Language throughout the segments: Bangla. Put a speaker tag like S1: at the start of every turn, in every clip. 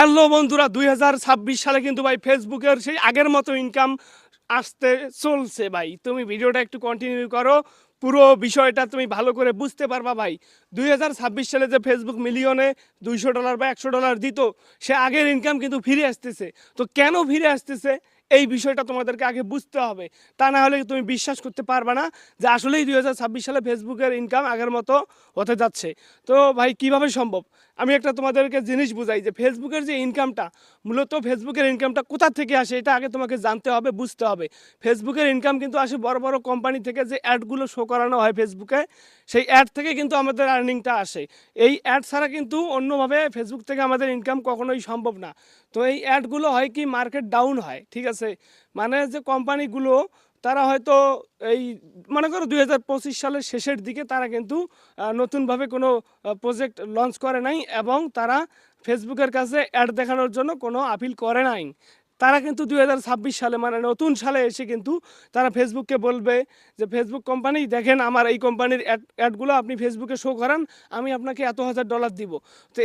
S1: হ্যালো বন্ধুরা, 2026 সালে কিন্তু ভাই ফেসবুকের সেই আগের মতো ইনকাম আসতে চলছে ভাই। তুমি ভিডিওটা একটু কন্টিনিউ করো, পুরো বিষয়টা তুমি ভালো করে বুঝতে পারবা ভাই। 2026 সালে যে ফেসবুক মিলিয়নে $200 বা $100 দিত, সে আগের ইনকাম কিন্তু ফিরে আসতেছে। তো কেন ফিরে আসতেছে এই বিষয়টা তোমাদেরকে আগে বুঝতে হবে, তা না হলে তুমি বিশ্বাস করতে পারবে না যে আসলেই 2026 সালে ফেসবুকের ইনকাম আগের মতো হতে যাচ্ছে। তো ভাই কিভাবে সম্ভব, আমি একটা তোমাদেরকে জিনিস বুঝাই যে ফেসবুকের যে ইনকামটা, মূলত ফেসবুকের ইনকামটা কোথা থেকে আসে এটা আগে তোমাকে জানতে হবে, বুঝতে হবে। ফেসবুকের ইনকাম কিন্তু আসে বড় বড় কোম্পানি থেকে, যে অ্যাডগুলো শো করানো হয় ফেসবুকে, সেই অ্যাড থেকে কিন্তু আমাদের আর্নিংটা আসে। এই অ্যাড ছাড়া কিন্তু অন্যভাবে ফেসবুক থেকে আমাদের ইনকাম কখনোই সম্ভব না। তো এই অ্যাডগুলো হয় কি, মার্কেট ডাউন হয়, ঠিক আছে, মানে যে কোম্পানিগুলো তারা হয়তো এই মনে করো 2025 সালের শেষের দিকে তারা কিন্তু নতুনভাবে কোনো প্রজেক্ট লঞ্চ করে নাই, এবং তারা ফেসবুকের কাছে অ্যাড দেখানোর জন্য কোনো আপিল করে নাই। তারা কিন্তু 2026 সালে মানে নতুন সালে এসে কিন্তু তারা ফেসবুককে বলবে যে ফেসবুক কোম্পানি দেখেন, আমার এই কোম্পানির অ্যাডগুলো আপনি ফেসবুকে শো করান, আমি আপনাকে এত $1000 দিব। তো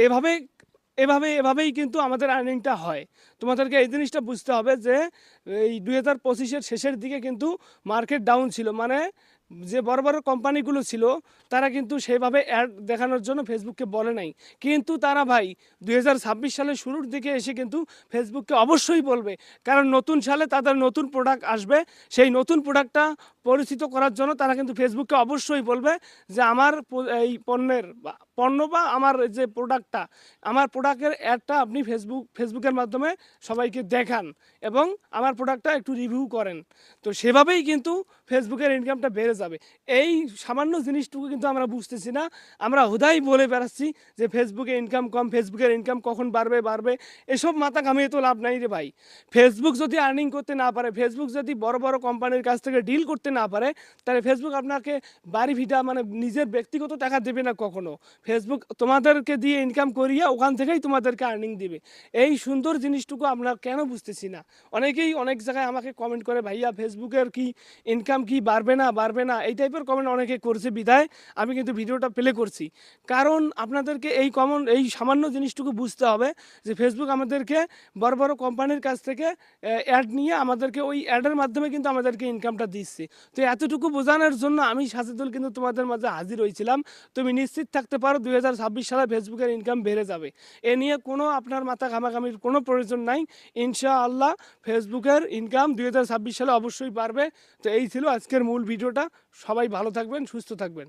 S1: এভাবেই কিন্তু আমাদের আর্নিংটা হয়। তোমাদেরকে এই জিনিসটা বুঝতে হবে যে এই 2025-এর শেষের দিকে কিন্তু মার্কেট ডাউন ছিল, মানে যে বড় বড় কোম্পানিগুলো ছিল তারা কিন্তু সেভাবে অ্যাড দেখানোর জন্য ফেসবুককে বলে নাই। কিন্তু তারা ভাই 2026 সালের শুরুর দিকে এসে কিন্তু ফেসবুককে অবশ্যই বলবে, কারণ নতুন সালে তাদের নতুন প্রোডাক্ট আসবে। সেই নতুন প্রোডাক্টটা পরিচিত করার জন্য তারা কিন্তু ফেসবুককে অবশ্যই বলবে যে আমার এই পণ্য বা আমার যে প্রোডাক্টটা, আমার প্রোডাক্টের অ্যাডটা আপনি ফেসবুকের মাধ্যমে সবাইকে দেখান, এবং আমার প্রোডাক্টটা একটু রিভিউ করেন। তো সেভাবেই কিন্তু ফেসবুকের ইনকামটা বেড়ে যাবে। এই সামান্য জিনিসটুকু কিন্তু আমরা বুঝতেছি না, আমরা হুদাই বলে বেড়াচ্ছি যে ফেসবুকে ইনকাম কম, ফেসবুকের ইনকাম কখন বাড়বে। এসব মাথা ঘামিয়ে তো লাভ নাই রে ভাই। ফেসবুক যদি আর্নিং করতে না পারে, ফেসবুক যদি বড় বড় কোম্পানির কাছ থেকে ডিল করতে না পারে, তাহলে ফেসবুক আপনাকে বাড়ি ভিটা মানে নিজের ব্যক্তিগত টাকা দেবে না কখনো। ফেসবুক তোমাদেরকে দিয়ে ইনকাম করিয়ে ওখান থেকেই তোমাদেরকে আর্নিং দিবে। এই সুন্দর জিনিসটুকু আমরা কেন বুঝতেছি না? অনেকেই অনেক জায়গায় আমাকে কমেন্ট করে, ভাইয়া ফেসবুকের কি ইনকাম কি বাড়বে না এই টাইপের কমেন্ট অনেকে করছে, বিধায় আমি কিন্তু ভিডিওটা প্লে করছি। কারণ আপনাদেরকে এই সামান্য জিনিসটুকু বুঝতে হবে যে ফেসবুক আমাদেরকে বড় বড় কোম্পানির কাছ থেকে অ্যাড নিয়ে আমাদেরকে ওই অ্যাডের মাধ্যমে কিন্তু আমাদেরকে ইনকামটা দিচ্ছে। তো এতটুকু বোঝানোর জন্য আমি সাজেদুল কিন্তু তোমাদের মাঝে হাজির হয়েছিলাম। তুমি নিশ্চিত থাকতে পারো 2026 সালে ফেসবুকের ইনকাম বেড়ে যাবে। এ নিয়ে কোনো আপনার মাথা ঘামাঘামির কোনো প্রয়োজন নাই। ইনশাআল্লাহ ফেসবুকের ইনকাম 2026 সালে অবশ্যই বাড়বে। তো এই ছিল আজকের মূল ভিডিওটা। সবাই ভালো থাকবেন, সুস্থ থাকবেন।